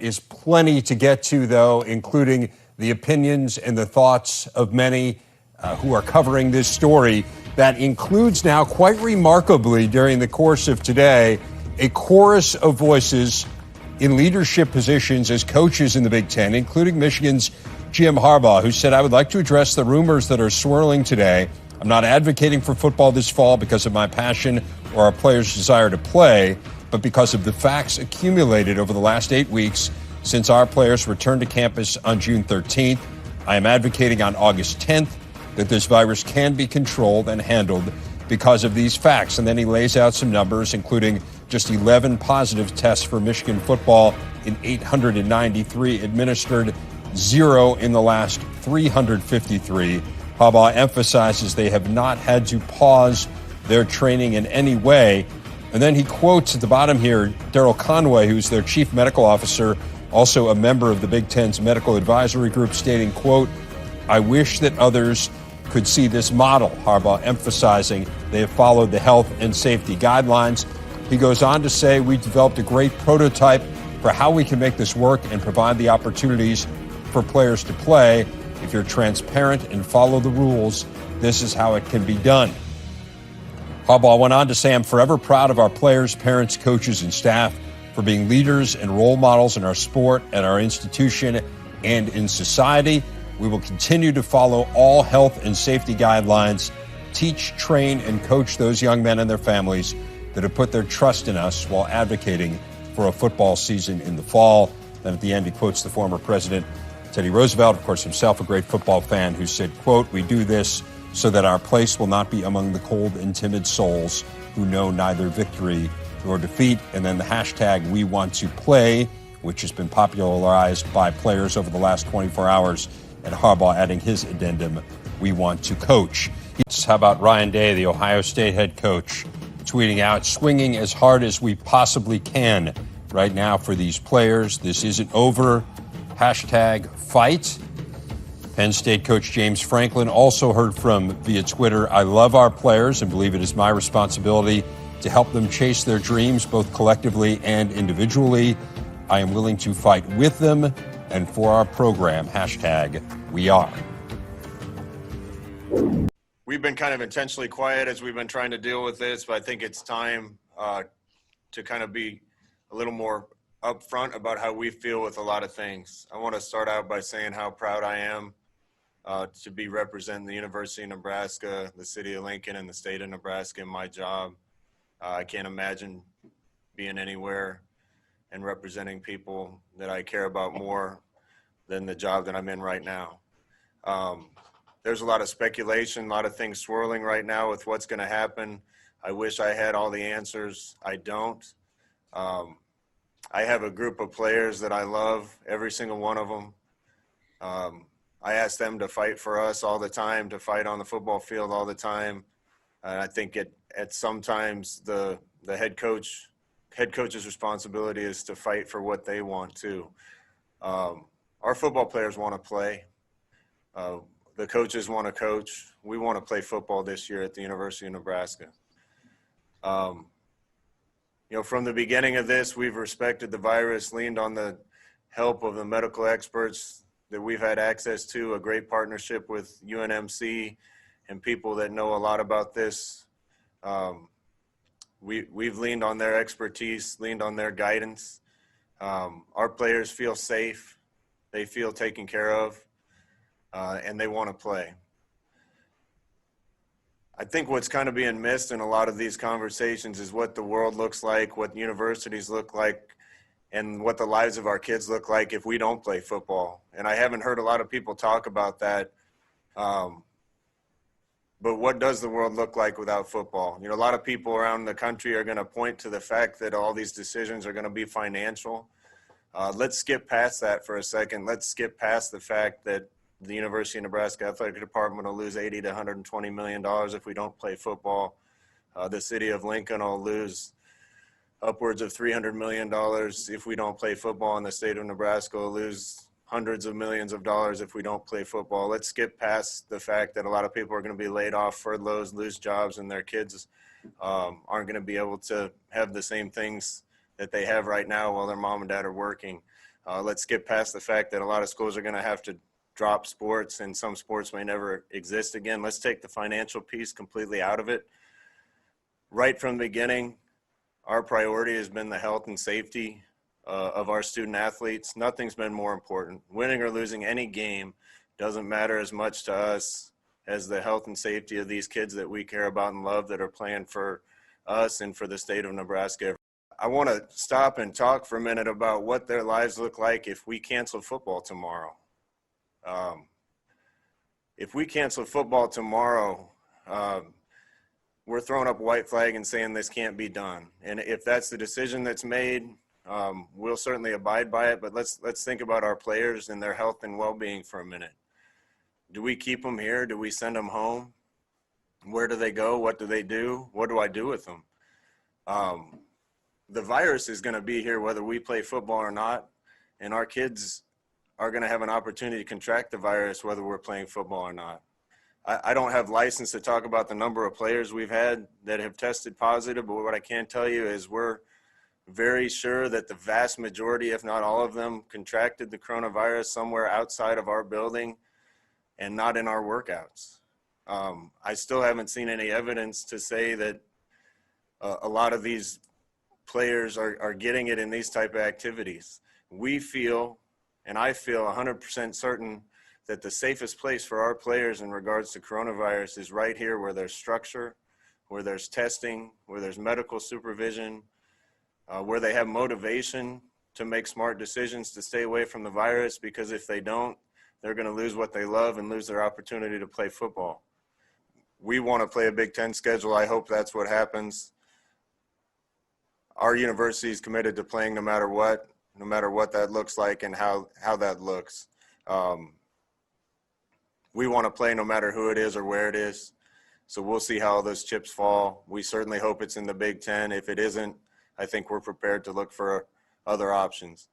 is plenty to get to, though, including the opinions and the thoughts of many who are covering this story. That includes now, quite remarkably, during the course of today, a chorus of voices in leadership positions as coaches in the Big Ten, including Michigan's Jim Harbaugh, who said, "I would like to address the rumors that are swirling today. I'm not advocating for football this fall because of my passion or our players' desire to play, but because of the facts accumulated over the last 8 weeks since our players returned to campus on June 13th. I am advocating on August 10th that this virus can be controlled and handled because of these facts." And then he lays out some numbers, including just 11 positive tests for Michigan football in 893 administered, 0 in the last 353. Harbaugh emphasizes they have not had to pause their training in any way. And then he quotes at the bottom here Daryl Conway, who's their chief medical officer, also a member of the Big Ten's medical advisory group, stating, quote, "I wish that others could see this model." Harbaugh emphasizing they have followed the health and safety guidelines. He goes on to say, "We developed a great prototype for how we can make this work and provide the opportunities for players to play. If you're transparent and follow the rules, this is how it can be done." Harbaugh went on to say, "I'm forever proud of our players, parents, coaches, and staff for being leaders and role models in our sport, at our institution, and in society. We will continue to follow all health and safety guidelines, teach, train, and coach those young men and their families that have put their trust in us while advocating for a football season in the fall." Then at the end, he quotes the former president, Teddy Roosevelt, of course, himself a great football fan, who said, quote, "We do this so that our place will not be among the cold and timid souls who know neither victory nor defeat." And then the hashtag "We Want to Play," which has been popularized by players over the last 24 hours, and Harbaugh adding his addendum, "We want to coach." How about Ryan Day, the Ohio State head coach, tweeting out, "Swinging as hard as we possibly can right now for these players. This isn't over. Hashtag fight." Penn State coach James Franklin also heard from via Twitter, "I love our players and believe it is my responsibility to help them chase their dreams, both collectively and individually. I am willing to fight with them and for our program. Hashtag we are." We've been kind of intentionally quiet as we've been trying to deal with this, but I think it's time to kind of be a little more upfront about how we feel with a lot of things. I want to start out by saying how proud I am to be representing the University of Nebraska, the city of Lincoln, and the state of Nebraska in my job. I can't imagine being anywhere and representing people that I care about more than the job that I'm in right now. There's a lot of speculation, a lot of things swirling right now with what's going to happen. I wish I had all the answers. I don't. I have a group of players that I love, every single one of them. I ask them to fight for us all the time, to fight on the football field all the time. I think at sometimes the head coach's responsibility is to fight for what they want to. Our football players want to play. The coaches want to coach. We want to play football this year at the University of Nebraska. From the beginning of this, we've respected the virus, leaned on the help of the medical experts that we've had access to, a great partnership with UNMC and people that know a lot about this. We've leaned on their expertise, leaned on their guidance. Our players feel safe. They feel taken care of, and they want to play. I think what's kind of being missed in a lot of these conversations is what the world looks like, what universities look like, and what the lives of our kids look like if we don't play football. And I haven't heard a lot of people talk about that. But what does the world look like without football? A lot of people around the country are going to point to the fact that all these decisions are going to be financial. Let's skip past that for a second. Let's skip past the fact that the University of Nebraska Athletic Department will lose $80 to $120 million if we don't play football. The city of Lincoln will lose upwards of $300 million if we don't play football, and the state of Nebraska will lose hundreds of millions of dollars if we don't play football. Let's skip past the fact that a lot of people are going to be laid off, furloughs, lose jobs, and their kids aren't going to be able to have the same things that they have right now while their mom and dad are working. Let's get past the fact that a lot of schools are going to have to drop sports and some sports may never exist again. Let's take the financial piece completely out of it. Right from the beginning, our priority has been the health and safety of our student athletes. Nothing's been more important. Winning or losing any game doesn't matter as much to us as the health and safety of these kids that we care about and love that are playing for us and for the state of Nebraska. I want to stop and talk for a minute about what their lives look like if we cancel football tomorrow. If we cancel football tomorrow, we're throwing up a white flag and saying this can't be done. And if that's the decision that's made, we'll certainly abide by it. But let's think about our players and their health and well-being for a minute. Do we keep them here? Do we send them home? Where do they go? What do they do? What do I do with them? The virus is going to be here whether we play football or not, and our kids are going to have an opportunity to contract the virus whether we're playing football or not. I don't have license to talk about the number of players we've had that have tested positive, but what I can tell you is we're very sure that the vast majority, if not all of them, contracted the coronavirus somewhere outside of our building and not in our workouts. I still haven't seen any evidence to say that a lot of these players are getting it in these type of activities. We feel, and I feel 100% certain that the safest place for our players in regards to coronavirus is right here where there's structure, where there's testing, where there's medical supervision, where they have motivation to make smart decisions to stay away from the virus, because if they don't, they're going to lose what they love and lose their opportunity to play football. We want to play a Big Ten schedule. I hope that's what happens. Our university is committed to playing no matter what that looks like and how that looks. We want to play no matter who it is or where it is. So we'll see how those chips fall. We certainly hope it's in the Big Ten. If it isn't, I think we're prepared to look for other options.